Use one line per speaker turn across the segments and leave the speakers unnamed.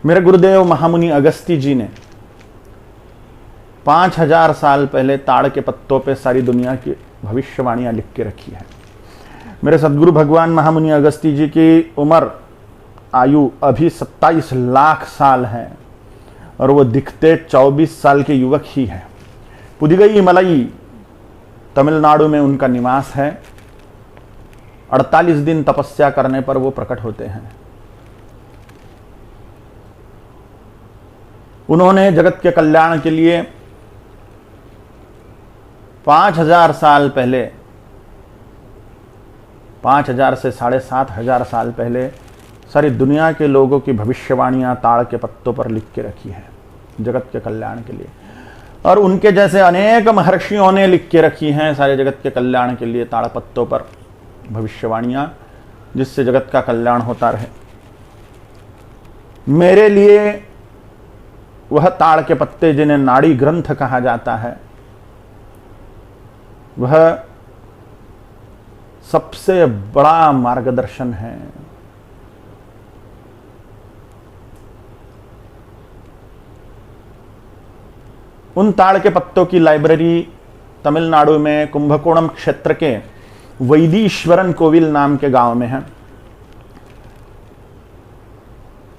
मेरे गुरुदेव महामुनि अगस्त्य जी ने 5000 साल पहले ताड़ के पत्तों पे सारी दुनिया की भविष्यवाणियां लिख के रखी है। मेरे सदगुरु भगवान महामुनि अगस्त्य जी की उम्र आयु अभी 27 लाख साल है और वो दिखते 24 साल के युवक ही है। पुदिगई मलई तमिलनाडु में उनका निवास है। 48 दिन तपस्या करने पर वो प्रकट होते हैं। उन्होंने जगत के कल्याण के लिए 5000 साल पहले, 5000 से 7500 साल पहले सारी दुनिया के लोगों की भविष्यवाणियां ताड़ के पत्तों पर लिख के रखी है जगत के कल्याण के लिए। और उनके जैसे अनेक महर्षियों ने लिख के रखी हैं सारे जगत के कल्याण के लिए ताड़ पत्तों पर भविष्यवाणियां, जिससे जगत का कल्याण होता रहे। मेरे लिए वह ताड़ के पत्ते जिन्हें नाड़ी ग्रंथ कहा जाता है, वह सबसे बड़ा मार्गदर्शन है। उन ताड़ के पत्तों की लाइब्रेरी तमिलनाडु में कुंभकोणम क्षेत्र के वैदीश्वरन कोविल नाम के गांव में है।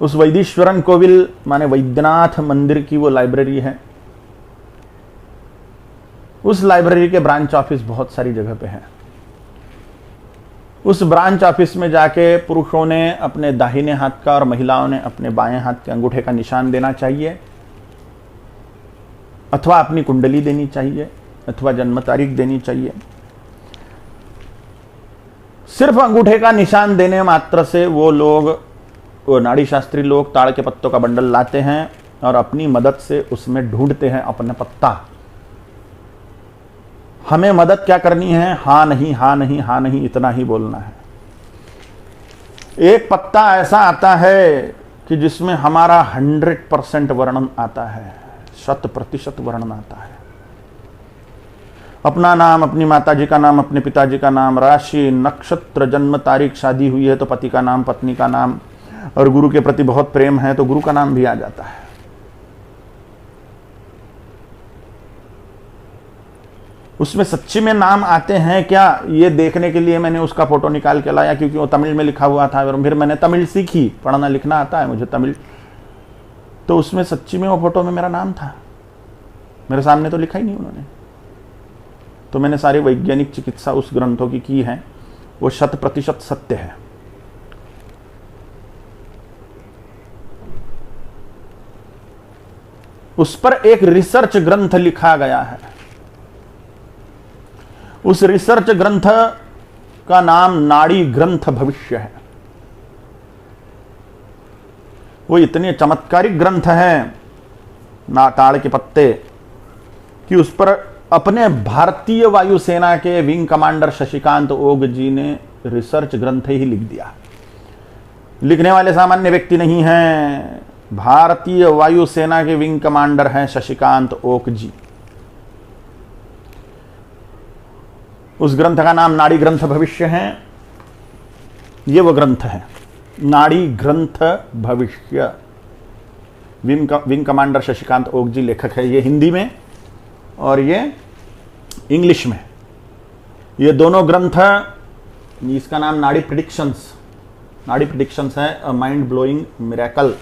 उस वैदीश्वरन कोविल माने वैद्यनाथ मंदिर की वो लाइब्रेरी है। उस लाइब्रेरी के ब्रांच ऑफिस बहुत सारी जगह पे है। उस ब्रांच ऑफिस में जाके पुरुषों ने अपने दाहिने हाथ का और महिलाओं ने अपने बाएं हाथ के अंगूठे का निशान देना चाहिए, अथवा अपनी कुंडली देनी चाहिए, अथवा जन्म तारीख देनी चाहिए। सिर्फ अंगूठे का निशान देने मात्र से वो लोग, वो नाड़ी शास्त्री लोग ताड़ के पत्तों का बंडल लाते हैं और अपनी मदद से उसमें ढूंढते हैं अपना पत्ता। हमें मदद क्या करनी है? हाँ नहीं, हाँ नहीं, हाँ नहीं, इतना ही बोलना है। एक पत्ता ऐसा आता है कि जिसमें हमारा 100% वर्णन आता है, 100% वर्णन आता है। अपना नाम, अपनी माताजी का नाम, अपने पिताजी का नाम, राशि, नक्षत्र, जन्म तारीख, शादी हुई है तो पति का नाम, पत्नी का नाम, और गुरु के प्रति बहुत प्रेम है तो गुरु का नाम भी आ जाता है। उसमें सच्ची में नाम आते हैं क्या, ये देखने के लिए मैंने उसका फोटो निकाल के लाया, क्योंकि वो तमिल में लिखा हुआ था। फिर मैंने तमिल सीखी, पढ़ना लिखना आता है मुझे तमिल, तो उसमें सच्ची में वो फोटो में मेरा नाम था। मेरे सामने तो लिखा ही नहीं उन्होंने। तो मैंने सारी वैज्ञानिक चिकित्सा उस ग्रंथों की है, वो 100% सत्य है। उस पर एक रिसर्च ग्रंथ लिखा गया है। उस रिसर्च ग्रंथ का नाम नाड़ी ग्रंथ भविष्य है। वो इतने चमत्कारिक ग्रंथ हैं ना ताड़ के पत्ते कि उस पर अपने भारतीय वायुसेना के विंग कमांडर शशिकांत ओक जी ने रिसर्च ग्रंथ ही लिख दिया। लिखने वाले सामान्य व्यक्ति नहीं हैं, भारतीय वायुसेना के विंग कमांडर हैं शशिकांत ओक जी। उस ग्रंथ का नाम नाड़ी ग्रंथ भविष्य है। ये वो ग्रंथ है, नाड़ी ग्रंथ भविष्य। विंग कमांडर शशिकांत ओक जी लेखक है। ये हिंदी में और ये इंग्लिश में, ये दोनों ग्रंथ। इसका नाम नाड़ी प्रिडिक्शंस है, अ माइंड ब्लोइंग मिरेकल